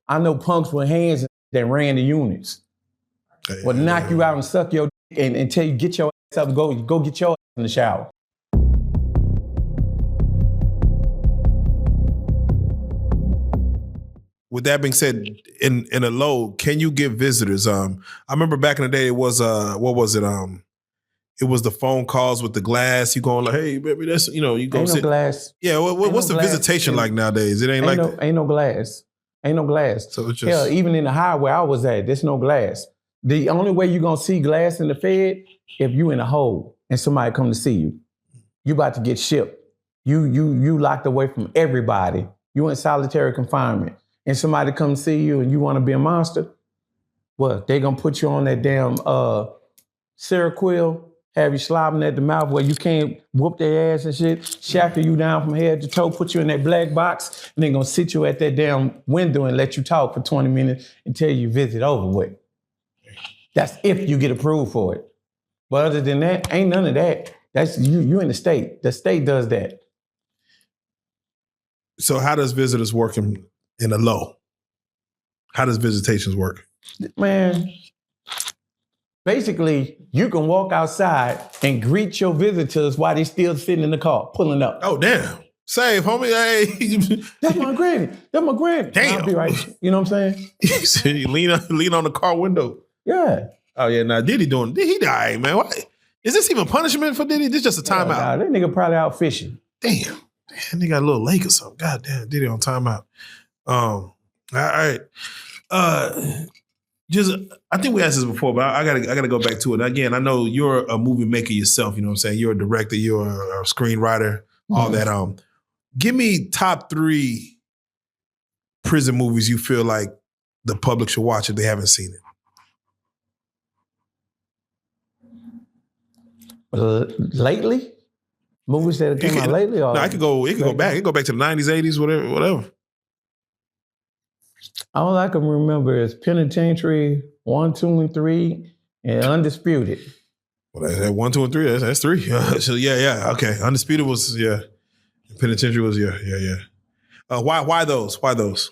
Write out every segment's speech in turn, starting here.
I know punks with hands that ran the units. Would knock you out and suck your dick and tell you get your ass up, go get your ass in the shower. With that being said, in a low, can you get visitors? I remember back in the day, it was what was it? It was the phone calls with the glass. You going like, hey, baby, that's you go ain't sit. No glass. Yeah, what's the visitation like nowadays? It ain't like that. Ain't no glass. Ain't no glass. So it's just hell, even in the high where I was at, there's no glass. The only way you're gonna see glass in the Fed if you in a hole and somebody come to see you. You about to get shipped. You locked away from everybody. You in solitary confinement. And somebody come see you and you want to be a monster, what? They gonna put you on that damn Seroquel, have you slobbing at the mouth where you can't whoop their ass and shit, shackle you down from head to toe, put you in that black box, and they gonna sit you at that damn window and let you talk for 20 minutes until you visit over with. That's if you get approved for it. But other than that, ain't none of that. That's you in the state. The state does that. So how does visitors work in a low? How does visitations work? Man, basically, you can walk outside and greet your visitors while they still sitting in the car, pulling up. Oh, damn. Save, homie. Hey. That's my granny. That's my granny. Damn. I'll be right. You know what I'm saying? You lean on the car window. Yeah. Oh, yeah. Now, Diddy died, man. Why? Is this even punishment for Diddy? This just a timeout. Nah, that nigga probably out fishing. Damn. That nigga got a little lake or something. God damn, Diddy on timeout. All right. Just I think we asked this before, but I gotta go back to it. Again, I know you're a movie maker yourself, you know what I'm saying? You're a director, you're a screenwriter, all that. Give me top 3 prison movies you feel like the public should watch if they haven't seen it. Lately? Movies that came out lately? Or no, it could go back. It could go back to the 90s, 80s, whatever. All I can remember is Penitentiary 1, 2, and 3, and Undisputed. Well, that 1, 2, and 3. That's 3. So yeah. Okay, Undisputed was Penitentiary was yeah. Why those? Why those?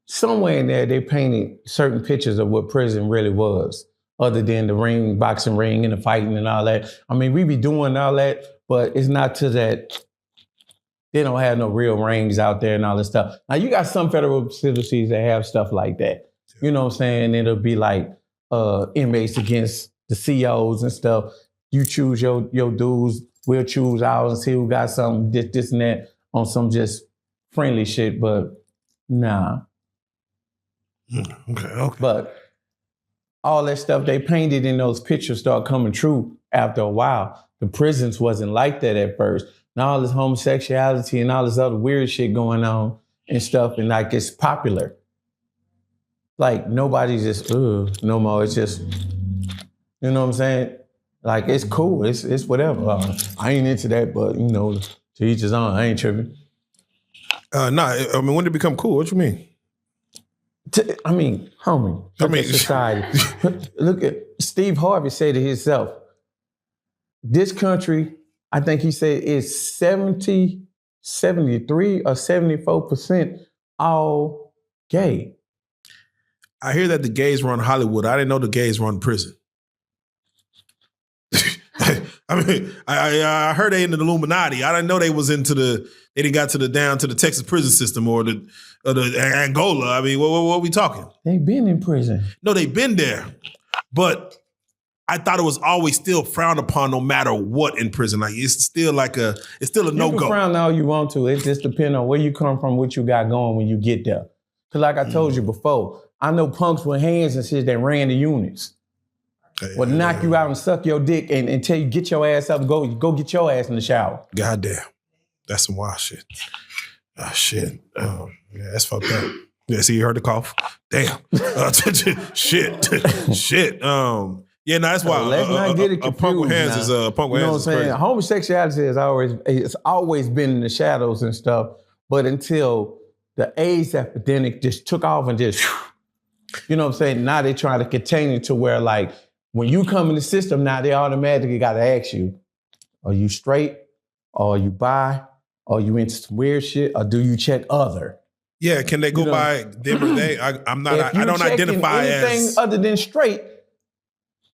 Somewhere in there, they painted certain pictures of what prison really was, other than the boxing ring and the fighting and all that. I mean, we be doing all that, but it's not to that. They don't have no real rings out there and all this stuff. Now, you got some federal facilities that have stuff like that. You know what I'm saying? It'll be like inmates against the COs and stuff. You choose your dudes, we'll choose ours and see who got something, this and that on some just friendly shit, but nah. Okay. But all that stuff they painted in those pictures start coming true after a while. The prisons wasn't like that at first. Now all this homosexuality and all this other weird shit going on and stuff, and like it's popular. Like nobody's just no more. It's just, you know what I'm saying? Like it's cool. It's whatever. I ain't into that, but you know, to each his own. I ain't tripping. I mean, when did it become cool? What you mean? Homie. Look at society. Look at Steve Harvey said to himself, this country, I think he said is 73 or 74% all gay. I hear that the gays run Hollywood. I didn't know the gays run prison. I mean, I heard they in the Illuminati. I didn't know they was they didn't got down to the Texas prison system or the Angola. I mean, what are we talking? They been in prison. No, they been there, but I thought it was always still frowned upon no matter what in prison. Like it's still a no-go. You can frown all you want to. It just depends on where you come from, what you got going when you get there. Because like I told you before, I know punks with hands and shit that ran the units. Would knock you out and suck your dick and tell you get your ass up, go get your ass in the shower. Goddamn. That's some wild shit. Oh, shit. Yeah, that's fucked up. Yeah, see, you heard the cough. Damn. Shit. Yeah, no, that's why. Let's not get it confused. A punk with hands is a punk with hands. You know what I'm saying? Crazy. Homosexuality it's always been in the shadows and stuff, but until the AIDS epidemic just took off and just, you know what I'm saying? Now they trying to contain it to where like, when you come in the system now, they automatically got to ask you, are you straight? Or are you bi? Are you into some weird shit? Or do you check other? Yeah, can they go by them or they? I'm not. I don't identify anything as other than straight.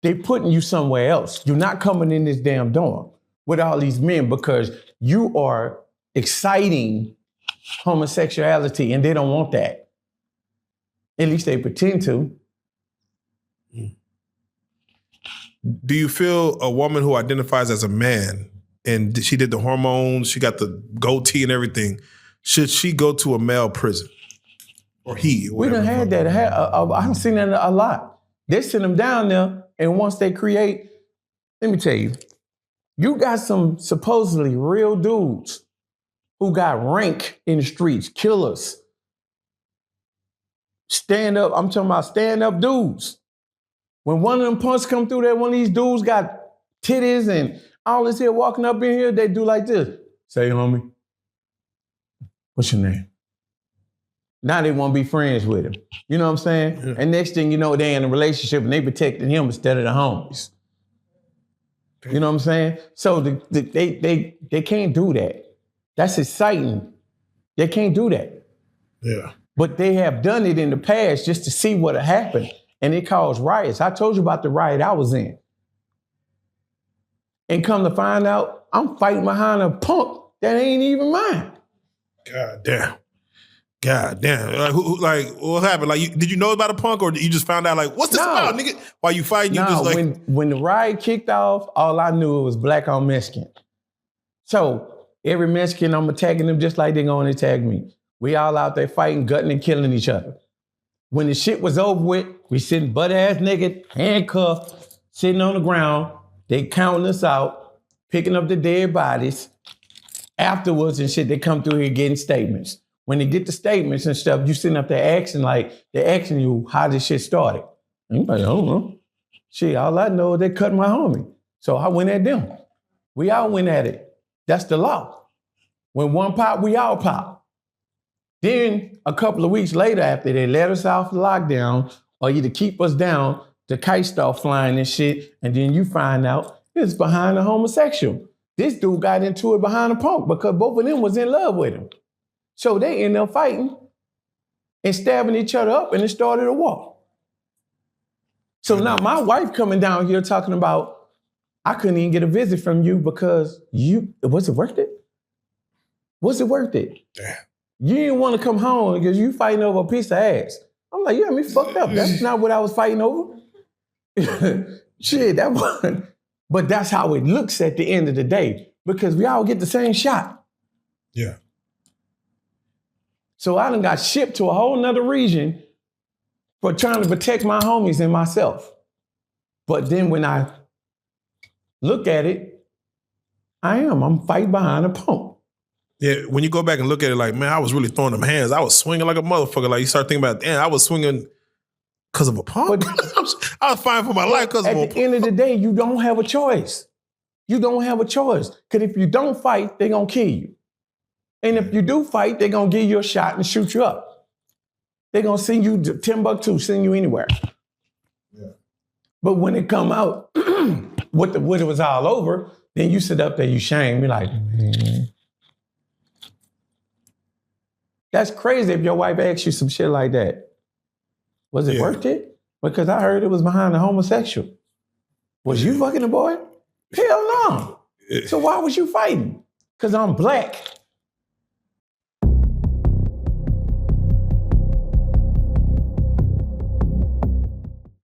They putting you somewhere else. You're not coming in this damn dorm with all these men because you are exciting homosexuality and they don't want that. At least they pretend to. Do you feel a woman who identifies as a man and she did the hormones, she got the goatee and everything, should she go to a male prison? Or he? Or we done had that. I've seen that a lot. They send them down there, and once they create, let me tell you, you got some supposedly real dudes who got rank in the streets, killers. Stand up, I'm talking about stand up dudes. When one of them punks come through there, one of these dudes got titties and all this here walking up in here, they do like this. Say, homie, what's your name? Now they want to be friends with him. You know what I'm saying? Yeah. And next thing you know, they in a relationship and they protecting him instead of the homies. You know what I'm saying? So they can't do that. That's exciting. They can't do that. Yeah. But they have done it in the past just to see what happened. And it caused riots. I told you about the riot I was in. And come to find out, I'm fighting behind a punk that ain't even mine. God damn. Like, what happened? Like, did you know about a punk, or you just found out? Like, what's this about, nigga? While you fighting, you just like. When the riot kicked off, all I knew it was black on Mexican. So every Mexican, I'm attacking them just like they're going to attack me. We all out there fighting, gutting, and killing each other. When the shit was over with, we sitting butt ass naked, handcuffed, sitting on the ground. They counting us out, picking up the dead bodies. Afterwards and shit, they come through here getting statements. When they get the statements and stuff, you sitting up there asking, like, they're asking you how this shit started. And you're like, I don't know. Shit, all I know is they cut my homie. So I went at them. We all went at it. That's the law. When one pop, we all pop. Then a couple of weeks later, after they let us off the lockdown, or either keep us down, the kites start flying and shit, and then you find out it's behind a homosexual. This dude got into it behind a punk because both of them was in love with him. So they ended up fighting and stabbing each other up, and it started a war. So now my wife coming down here talking about, I couldn't even get a visit from you because was it worth it? Was it worth it? Damn. You didn't want to come home because you fighting over a piece of ass. I'm like, you got me fucked up. That's not what I was fighting over. Shit, that wasn't. But that's how it looks at the end of the day because we all get the same shot. Yeah. So I done got shipped to a whole nother region for trying to protect my homies and myself. But then when I look at it, I'm fighting behind a punk. Yeah, when you go back and look at it, like, man, I was really throwing them hands. I was swinging like a motherfucker. Like, you start thinking about, damn, I was swinging because of a punk. I was fighting for my life because of a punk. At the end of the day, you don't have a choice. You don't have a choice. Because if you don't fight, they're going to kill you. And if you do fight, they're going to give you a shot and shoot you up. They're going to send you to Timbuktu, send you anywhere. Yeah. But when it come out, what it was all over, then you sit up there, you shame. You're like, man. That's crazy if your wife asks you some shit like that. Was it worth it? Because I heard it was behind a homosexual. Was you fucking a boy? Hell no. So why was you fighting? Because I'm black.